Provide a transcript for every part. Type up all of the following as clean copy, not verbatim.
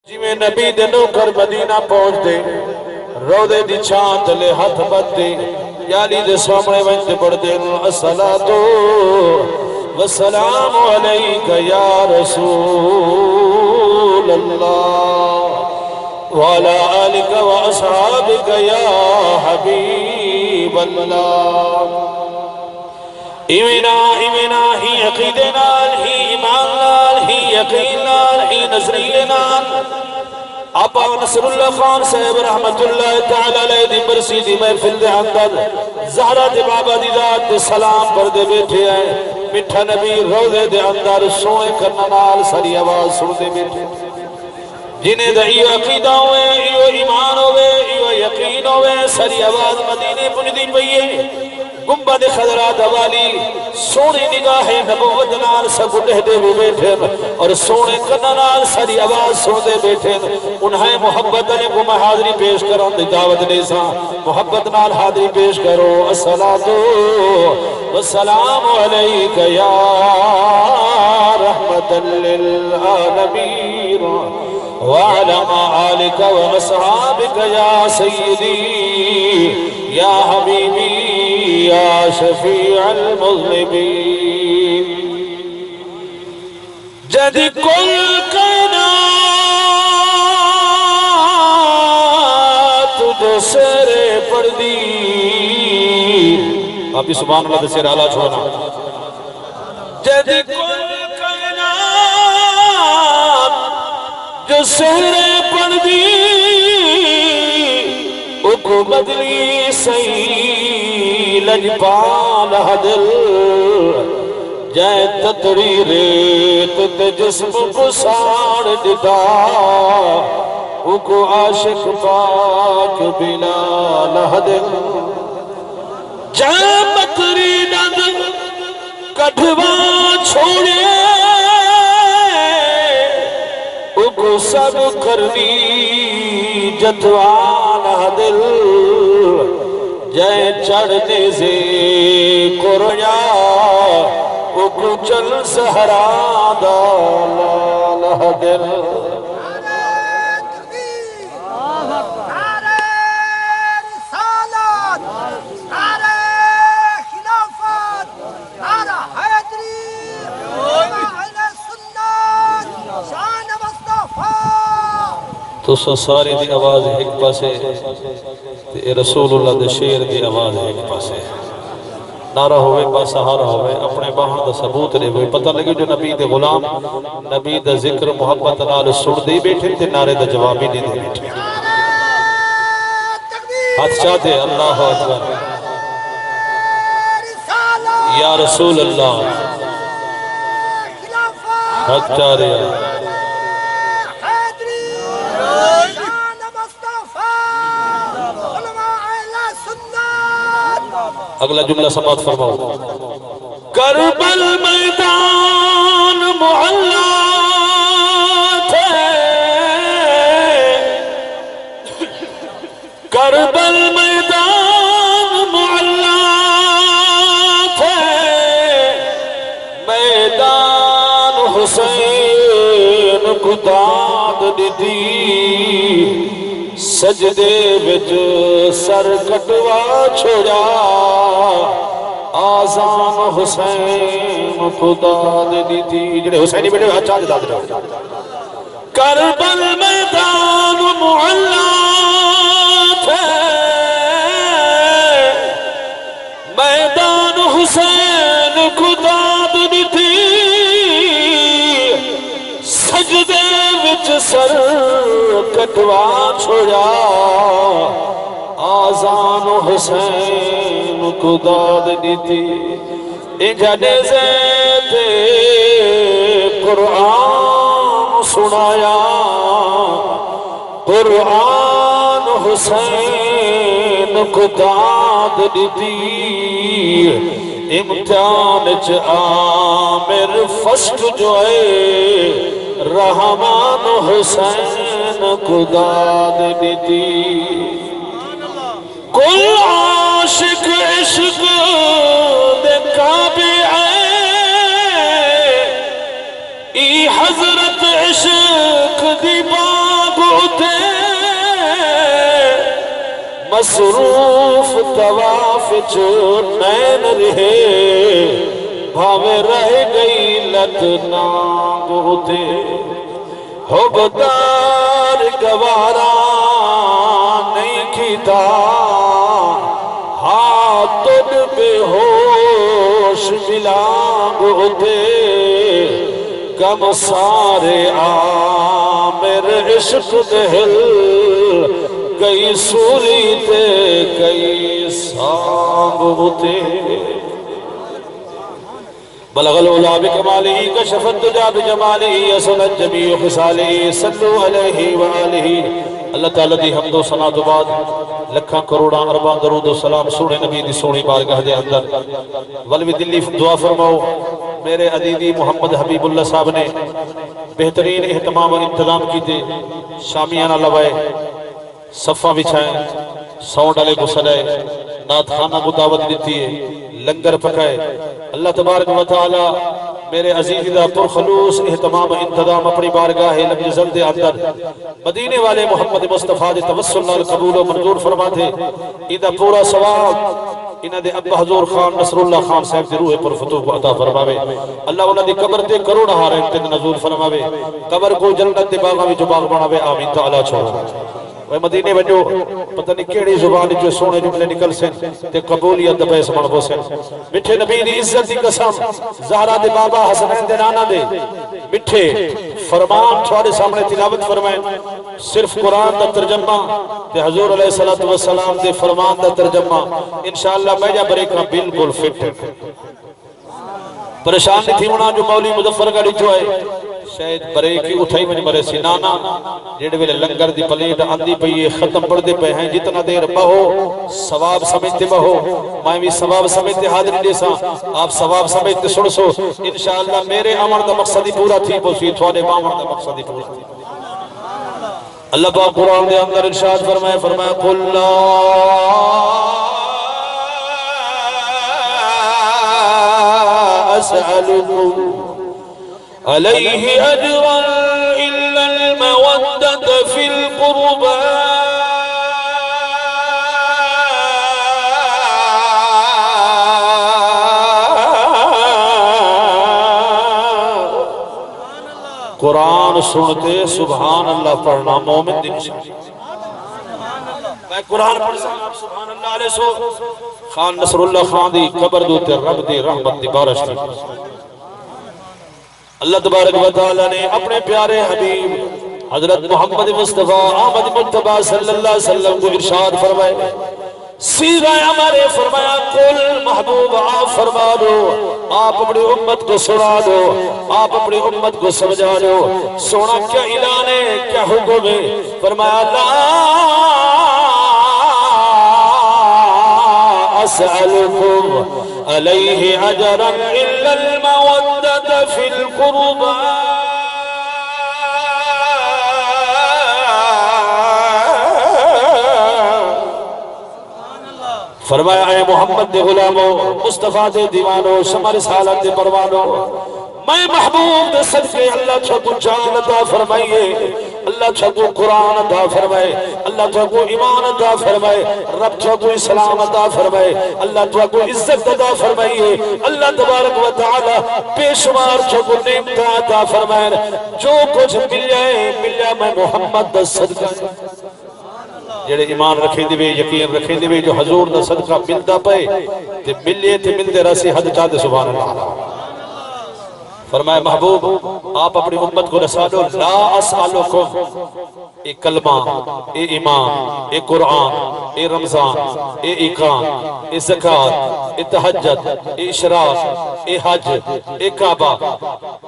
جی میں نبی دے نوکر مدینہ پہنچ دے روضے دی چھان تلے ہاتھ بد دے یالی دے سامنے وینتے پڑھ دے الصلاۃ والسلام علیک یا رسول اللہ وعلی آلک و اصحابک یا حبیب اللہ ایمینا ہی عقیدے نال ہی ایمان نال ہی یقین نال ہی نظریے نال آپا نصر اللہ خان صاحب رحمت اللہ تعالی علیہ دی برسی دی محفل دے اندر زہرہ دے بابا دی ذات دے سلام پر دے بیٹھے آئے مٹھا نبی روضے دے اندر سوئے کرنا نال ساری آواز سن دے بیٹھے جنہیں دا ایو عقیدہ ہوئے ایو ایمان ہوئے ایو یقین ہوئے ساری آواز مدینے پنجدی پئیے گنبد خضرات والی سونے نگاہ نبوت نال سب دہدے بھی بیٹھے اور سونے کنال ساری آواز سونے بیٹھے انہیں محبت نے کو میں حاضری پیش کروں دی دعوت نیسا محبت نال حاضری پیش کرو الصلاۃ والسلام علیک یا رحمت للعالمین وعلى آلك وأصحابك يا سيدي يا حبيبي يا شفيع المذنبين جد كل كائنات جسر پردی آپ سبحان اللہ دسیر آلہ چھوڑنا جد کل جو سہرے پڑھ دی اکو بدلی سی لجپال دل جائے تتری ریت تے جسم کو ساڑ دیتا اکو عاشق پاک بلال دل جائے متری ند کٹھوا چھوڑے سب کرنی جتوانا دل جائے چڑھنے سے قریا اکو چل سہرا دالا دل تو ساری دی آواز ایک پاسے رسول اللہ دے شیر دی آواز ایک پاسے نعرہ ہوئے باسہارہ ہوئے اپنے باہاں دا ثبوت رہے ہوئے پتہ لگے جو نبی دے غلام نبی دا ذکر محبت نال سن دے بیٹھے تے نعرے دا جوابی نہیں دے بیٹھے ہاتھ چاہتے اللہ اکبر یا رسول اللہ ہاتھ چاہ رہے ہیں اگلا جملہ سماعت فرماؤ کربل میدان معلا تھے کربل میدان معلا تھے میدان حسین کو داد دیتی سجدے وچ سر کٹوا چھوڑا آزان حسین خدا دی تھی جڑے حسینی بیٹے ہاتھ چاہ دیتا دیتا کربل میدان معلا تھے میدان حسین خدا دی تھی سجدے وچ سر کٹوا چھوڑا آزان حسین کو داد دیتی انجھنے زیتے قرآن سنایا قرآن حسین کو داد دیتی امتحان عامر فسٹ جو ہے رحمان حسین کو داد دیتی کل عاشق عشق دے کعبے ای حضرت عشق دی بات مصروف طواف چو نین رہے بھاوے رہ گئی لت نانگ ہوتے ہو بدار گوارا نہیں کیتا ہاتھ بے ہوش ملانگ ہوتے کم سارے آمر عشق دہل کئی سوری تے کئی سانگ ہوتے بلغ العلا بکمالہ کشف الدجا بجمالہ اسلت جمیع خصالہ صلو علیہ وآلہ اللہ تعالیٰ دی حمد و ثنا تو بعد لکھاں کروڑاں ارباں درود و سلام سونے نبی دی سونی بارگاہ دے اندر ولوی دلی دعا فرماؤ میرے عزیزی محمد حبیب اللہ صاحب نے بہترین اہتمام و انتظام کی تھے شامیانہ لوائے صفہ بچھائیں ساؤنڈ علیہ گسلائے نات خانہ کو دعوت دیتی ہے لنگر پکائے اللہ تبارک و تعالی میرے عزیز دا پرخلوص اہتمام انتظام اپنی بارگاہ لم یزل دے اندر مدینے والے محمد مصطفیٰ دے توسل نال قبول و منظور فرما دے ایدہ پورا ثواب انہ دے ابا حضور خان نصر اللہ خان صاحب دے روح پر فتوح کو عطا فرماوے اللہ انہ دے قبر دے کروڑ ہارے انتظر نزول فرماوے قبر کو جنت دے باغا میں جو باغ بناوے آمین تعالیٰ چھوڑا وہ مدینے بجو پتہ نہیں کیڑی زبان جو سونے جملے نکل سن تے قبولیت دبے سمن بو سن مٹھے نبی دی عزت دی قسم زہرا دے بابا حسنین دے نانا دے مٹھے فرمان تھوڑے سامنے تلاوت فرمائیں صرف قرآن دا ترجمہ تے حضور علیہ السلام دے فرمان دا ترجمہ انشاءاللہ میں جا بریکہ بالکل فٹ پریشان نہیں تھی ہونا جو مولی مظفر گاڑی جو ہے شاید بریکی اٹھائی میں مرے سی نانا جیڑے ویلے لنگر دی پلیٹ آندی پئیے ختم پڑھ دے پہ ہیں جتنا دیر بہو ثواب سمجھتے بہو میں بھی ثواب سمجھتے حاضری دے سا آپ ثواب سمجھتے سن سو انشاءاللہ میرے عمر دا مقصدی پورا تھی پوسی تھوڑے عمر دا مقصدی پورا تھی اللہ پاک قرآن دے اندر ارشاد فرمائے قل لا أسألكم عليه أجرا إلا المودة في القربى قرآن سنتے سبحان اللہ پڑھنا مومن دی نشان میں قرآن پڑھ سکتا سبحان اللہ علیہ سو خان نصر اللہ خان دی قبر دوتے رب دی رحمت دی بارش دی اللہ تبارک و تعالی نے اپنے پیارے حبیب حضرت محمد مصطفیٰ آمد مجتبہ صلی اللہ علیہ وسلم کو ارشاد فرمائے سیدھا ہمارے فرمایا قل محبوب آپ فرما دو آپ اپنی امت کو سنا دو آپ اپنی امت کو سمجھا دو سونا کیا اعلان ہے کیا حکم ہے فرمایا لا أسألكم عليه أجرا إلا المودة في القربى فرمایا اے محمد دے غلاموں مصطفیٰ دے دیوانوں شمع رسالت دے پروانوں میں محبوب دے صدقے اللہ چھکو جان عطا فرمائیے اللہ چھکو قرآن عطا فرمائے اللہ چھکو ایمان عطا فرمائے رب چھکو اسلام عطا فرمائے اللہ چھکو عزت عطا فرمائیے اللہ تبارک و تعالی بے شمار چھکو نعمت عطا فرمائے جو کچھ مل جائے میں محمد دے صدقہ جڑے ایمان رکھیں دے یقین رکھیں دے جو حضور دا صدقہ ملتا پے تے ملے تے ملتے رسی حد چاہتے سبحان اللہ فرمائے محبوب آپ اپنی امت کو رسا دو لا اسالکم اے کلمہ اے ایمان اے قرآن اے رمضان اے اقران اے زکاة اے تہجد اے اشراق اے حج اے کعبہ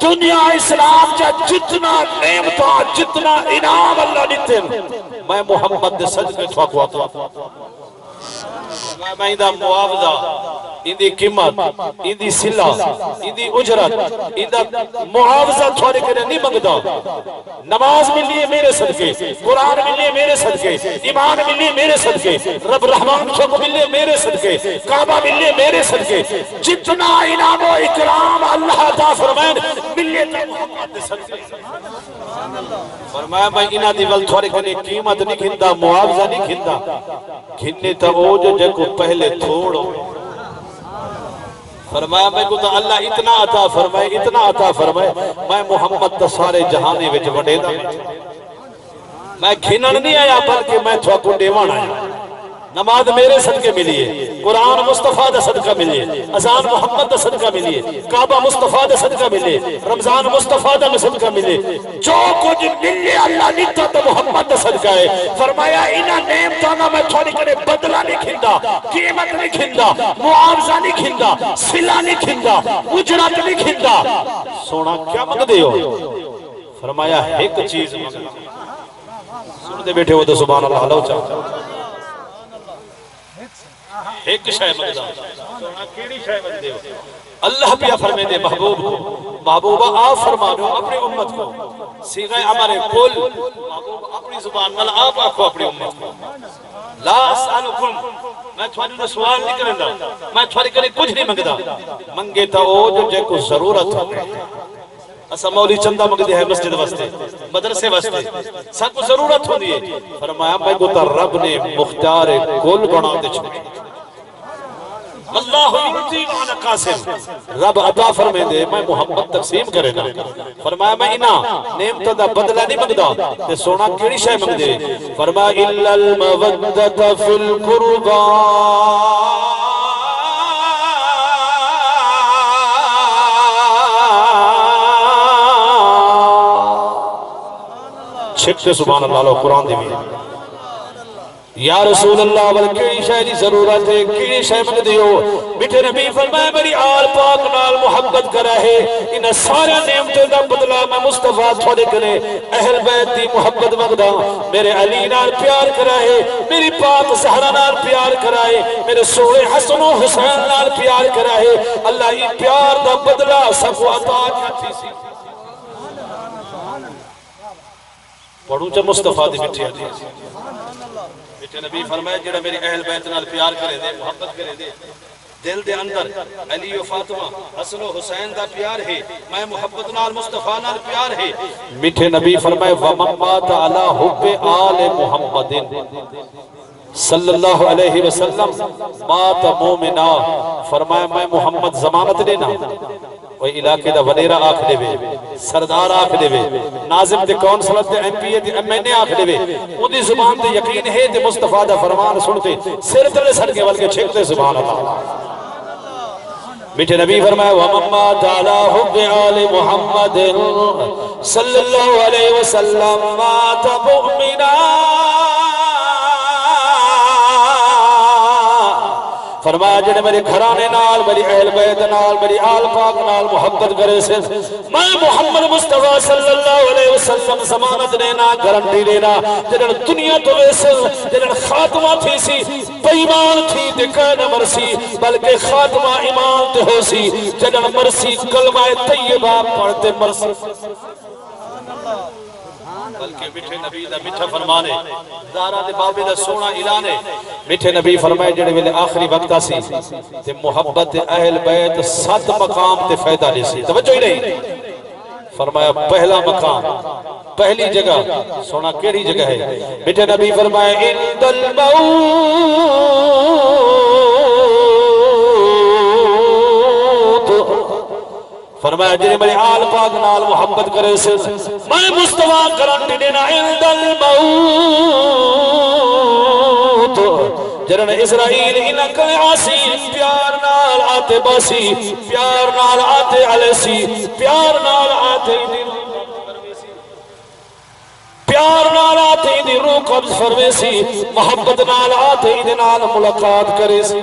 دنیا اسلام جا جتنا نعمتہ جتنا انعام اللہ دیتے میں محمد دے صدقے چھواکو آتا میں اندہ معاوضہ اندی قیمت اندی صلح اندی اجرت اندہ معاوضہ تھوڑے کے نہیں مگدہ نماز ملیے میرے صدقے قرآن ملیے میرے صدقے ایمان ملیے میرے صدقے رب رحمان چھوکو ملیے میرے صدقے کعبہ ملیے میرے صدقے جتنا انعام و اکرام اللہ عطا فرمائن ملیے تا محمد صدقے فرمایا میں انہاں دی ول تھوڑے کنے قیمت نہیں کھندا معاوضہ نہیں کھندا کھنے تا او جو کو پہلے تھوڑو فرمایا میں کو تو اللہ اتنا عطا فرمائے اتنا عطا فرمائے میں محمد تا سارے جہانے وچ وڈے دا میں کھنن نہیں آیا بلکہ میں تھوا کو دیوان آیا نماز میرے صدقے ملیے قرآن مصطفیٰ دا صدقہ ملیے اذان محمد دا صدقہ ملیے کعبہ مصطفیٰ دا صدقہ ملیے رمضان مصطفیٰ دا صدقہ ملیے جو کچھ ملے اللہ نیتا تو محمد دا صدقہ ہے فرمایا انہاں نعمتاں میں تھوڑی کرے بدلہ نہیں کھندا قیمت نہیں کھندا معاوضہ نہیں کھندا صلہ نہیں کھندا اجرت نہیں کھندا سونا کیا مانگ دے ہو فرمایا ایک چیز سن دے بیٹھے ہو تو سبحان اللہ اللہ چاہتا ایک شے مقدام سونا کیڑی شے مقدے ہو اللہ پیا فرمے دے محبوب محبوبہ آپ فرما دو اپنی امت کو سیغہ عمر قل محبوب اپنی زبان مل آپ آکھو اپنی امت کو لا اسالکم میں تھوڑی سوال نہیں کرنا میں تھوڑی کرے کچھ نہیں منگدا منگے تا او جو جے کو ضرورت ہو اسا مولی چندہ مگدے ہے مسجد واسطے مدرسے واسطے سب کو ضرورت ہوندی ہے فرمایا میں کو تا رب نے مختار کل بنا دے چھوڑے اللہ یعطی وانا قاسم رب عطا فرمے دے میں محمد تقسیم کرے نا فرمایا میں انہاں نعمت دا بدلہ نہیں منگدا تے سونا کیڑی شے منگ دے فرمایا الا المودۃ فی القربا چھکتے سبحان اللہ قرآن دے بھی یا رسول اللہ بلکہ شاہ دی ضرورت ہے کیڑی شاہ مگ دیو میٹھے نبی فرمائے میری آل پاک نال محبت کرا ہے انہا سارا نعمتیں دا بدلہ میں مصطفیٰ تھوڑے کرے اہل بیت دی محبت مگدا میرے علی نال پیار کرا ہے میری پاک زہرا نال پیار کرا ہے میرے سوڑے حسن و حسین نال پیار کرا ہے اللہ یہ پیار دا بدلہ سب کو عطا کیا سی پڑھوں چا مصطفیٰ دی مٹھی آدھی بیٹے نبی فرمائے جڑا میری اہل بیت نال پیار کرے دے محبت کرے دے دل دے اندر علی و فاطمہ حسن و حسین دا پیار ہے میں محبت نال مصطفیٰ نال پیار ہے میٹھے نبی فرمائے وَمَن مَاتَ عَلَىٰ حُبِّ آلِ مُحَمَّدٍ صلی اللہ علیہ وسلم مات مومنہ فرمائے میں محمد ضمانت دینا وہ علاقے دا وڈیرا آکھ دے وے سردار آکھ دے وے ناظم دے کونسلت دے ایم پی اے دے ایم این اے آکھ دے وے ان دی زبان دے یقین ہے دے مصطفیٰ دا فرمان سنتے سر تلے سڑ کے بلکہ چھکتے سبحان اللہ میٹھے نبی فرمائے وَمَن مَاتَ عَلَىٰ حُبِّ آلِ مُحَمَّدٍ صلی اللہ علیہ وسلم مَاتَ مُؤْمِنًا فرمایا جڑے میرے گھرانے نال میری اہل بیت نال میری آل پاک نال محبت کرے سے میں محمد مصطفیٰ صلی اللہ علیہ وسلم ضمانت دینا گارنٹی دینا جڑے دنیا تو ویسے جڑے خاتمہ تھی سی بے ایمان تھی تے کہنا مرسی بلکہ خاتمہ ایمان تے ہو سی جڑے مرسی کلمہ طیبہ پڑھتے مرسی بلکہ میٹھے نبی دا میٹھا فرمانے دارہ دے بابے دا سونا اعلانے میٹھے نبی فرمائے جڑے ویلے آخری وقتہ سی تے محبت اہل بیت 7 مقام تے فائدہ لے سی توجہ ہی نہیں فرمایا پہلا مقام پہلی جگہ سونا کیڑی جگہ ہے میٹھے نبی فرمائے عند الموت فرمایا جنہیں میرے آل پاک نال محبت کرے سے میں مصطفیٰ گارنٹی دینا عند الموت جنہیں اسرائیل انکا عاسی پیار نال آتے باسی پیار نال آتے علیسی پیار نال آتے پیار نال آتے دی روح قبض فرمیسی محبت نال آتے دی نال ملاقات کرے سی